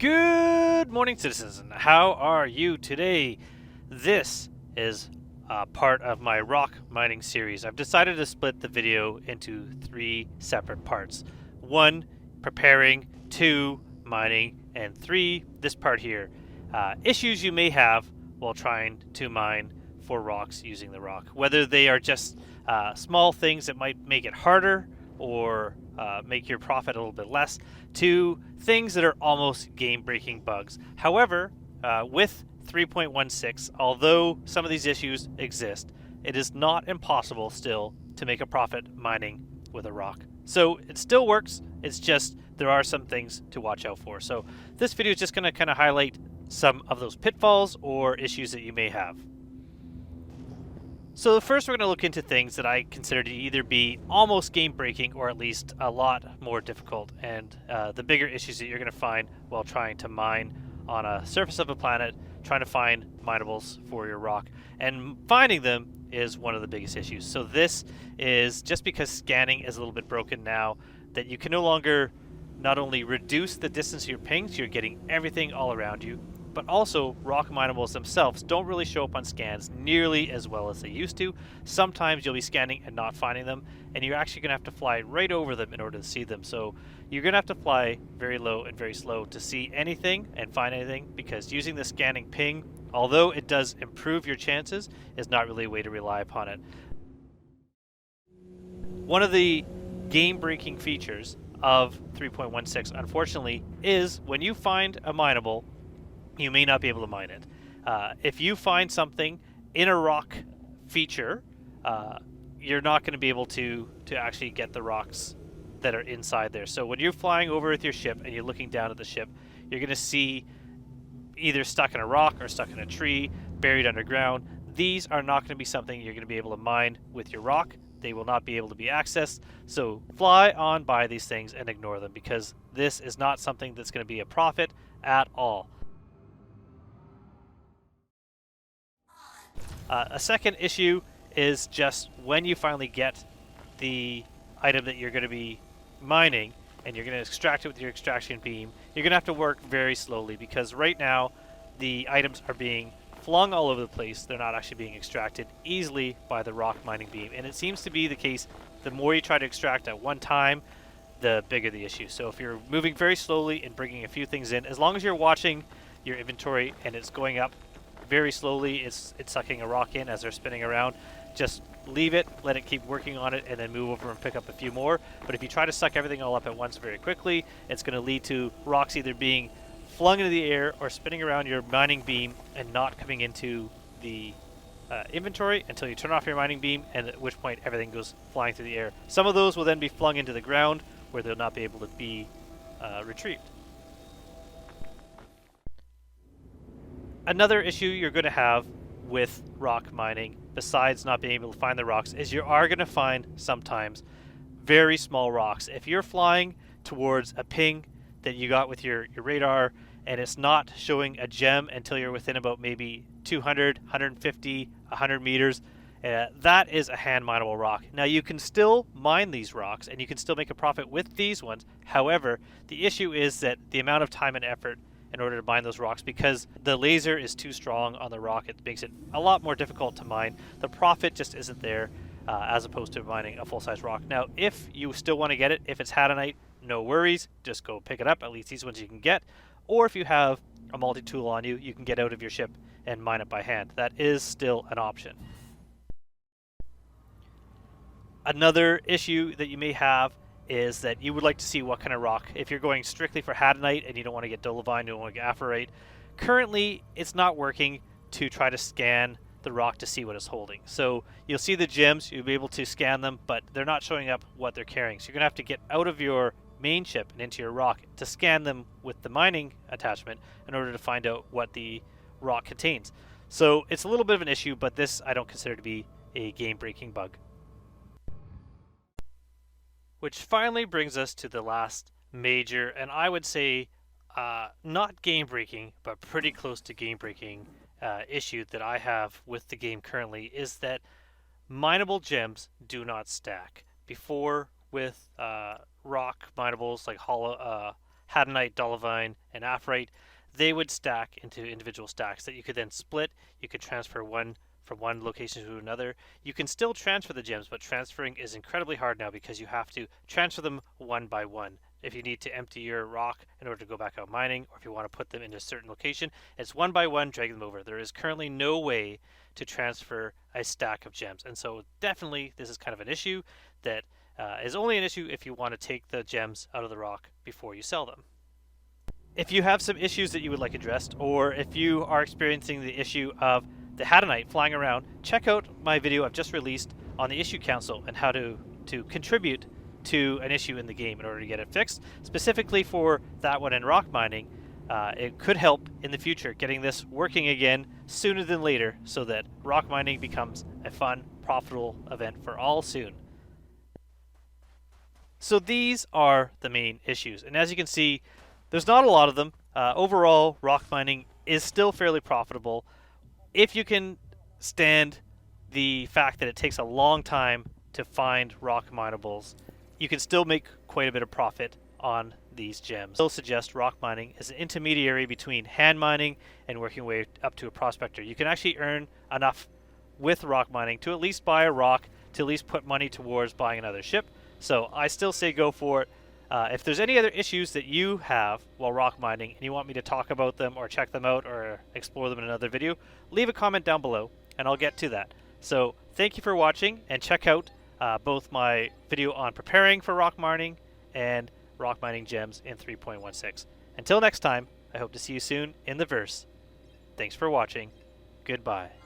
Good morning, citizens, and how are you today? This is part of my rock mining series. I've decided to split the video into 3 separate parts. 1, preparing, 2, mining, and 3, this part here. Issues you may have while trying to mine for rocks using the rock. Whether they are just small things that might make it harder or make your profit a little bit less, to things that are almost game-breaking bugs. However, with 3.16, although some of these issues exist, it is not impossible still to make a profit mining with a rock. So it still works, it's just there are some things to watch out for. So this video is just going to kind of highlight some of those pitfalls or issues that you may have. So first we're going to look into things that I consider to either be almost game-breaking or at least a lot more difficult, and the bigger issues that you're going to find while trying to mine on a surface of a planet, trying to find minables for your rock. And finding them is one of the biggest issues. So this is just because scanning is a little bit broken now, that you can no longer not only reduce the distance of your pings, you're getting everything all around you, but also rock minables themselves don't really show up on scans nearly as well as they used to. Sometimes you'll be scanning and not finding them, and you're actually going to have to fly right over them in order to see them. So you're going to have to fly very low and very slow to see anything and find anything, because using the scanning ping, although it does improve your chances, is not really a way to rely upon it. One of the game-breaking features of 3.16, unfortunately, is when you find a mineable, you may not be able to mine it. If you find something in a rock feature, you're not going to be able to actually get the rocks that are inside there. So when you're flying over with your ship and you're looking down at the ship, you're going to see either stuck in a rock or stuck in a tree, buried underground. These are not going to be something you're going to be able to mine with your rock. They will not be able to be accessed. So fly on by these things and ignore them, because this is not something that's going to be a profit at all. A second issue is just when you finally get the item that you're going to be mining and you're going to extract it with your extraction beam, you're going to have to work very slowly, because right now the items are being flung all over the place. They're not actually being extracted easily by the rock mining beam, and it seems to be the case the more you try to extract at one time, the bigger the issue. So if you're moving very slowly and bringing a few things in, as long as you're watching your inventory and it's going up very slowly, it's sucking a rock in as they're spinning around, just leave it, let it keep working on it, and then move over and pick up a few more. But if you try to suck everything all up at once very quickly, it's going to lead to rocks either being flung into the air or spinning around your mining beam and not coming into the inventory until you turn off your mining beam, and at which point everything goes flying through the air. Some of those will then be flung into the ground where they'll not be able to be retrieved. Another issue you're going to have with rock mining, besides not being able to find the rocks, is you are going to find sometimes very small rocks. If you're flying towards a ping that you got with your radar and it's not showing a gem until you're within about maybe 200, 150, 100 meters, that is a hand mineable rock. Now you can still mine these rocks and you can still make a profit with these ones. However, the issue is that the amount of time and effort in order to mine those rocks, because the laser is too strong on the rock, it makes it a lot more difficult to mine. The profit just isn't there as opposed to mining a full-size rock. Now, if you still want to get it, if it's hadanite, no worries, just go pick it up. At least these ones you can get. Or if you have a multi-tool on you, you can get out of your ship and mine it by hand. That is still an option. Another issue that you may have is that you would like to see what kind of rock. If you're going strictly for hadanite and you don't want to get dolomite, you don't want to get aphrite, currently it's not working to try to scan the rock to see what it's holding. So you'll see the gems, you'll be able to scan them, but they're not showing up what they're carrying. So you're going to have to get out of your main ship and into your rock to scan them with the mining attachment in order to find out what the rock contains. So it's a little bit of an issue, but this I don't consider to be a game-breaking bug. Which finally brings us to the last major, and I would say not game-breaking, but pretty close to game-breaking issue that I have with the game currently, is that mineable gems do not stack. Before, with rock minables like Hadanite, Dolomite, and Aphrite, they would stack into individual stacks that you could then split. You could transfer one from one location to another. You can still transfer the gems, but transferring is incredibly hard now because you have to transfer them one by one. If you need to empty your rock in order to go back out mining, or if you want to put them in a certain location, it's one by one, drag them over. There is currently no way to transfer a stack of gems. And so definitely this is kind of an issue that is only an issue if you want to take the gems out of the rock before you sell them. If you have some issues that you would like addressed, or if you are experiencing the issue of the Hadanite flying around, check out my video I've just released on the issue council and how to contribute to an issue in the game in order to get it fixed. Specifically for that one in rock mining, it could help in the future getting this working again sooner than later so that rock mining becomes a fun, profitable event for all soon. So these are the main issues, and as you can see, there's not a lot of them. Overall, rock mining is still fairly profitable if you can stand the fact that it takes a long time to find rock minables. You can still make quite a bit of profit on these gems. I still suggest rock mining as an intermediary between hand mining and working your way up to a prospector. You can actually earn enough with rock mining to at least buy a rock, to at least put money towards buying another ship. So I still say go for it. If there's any other issues that you have while rock mining and you want me to talk about them or check them out or explore them in another video, leave a comment down below and I'll get to that. So thank you for watching, and check out both my video on preparing for rock mining and rock mining gems in 3.16. Until next time, I hope to see you soon in the verse. Thanks for watching. Goodbye.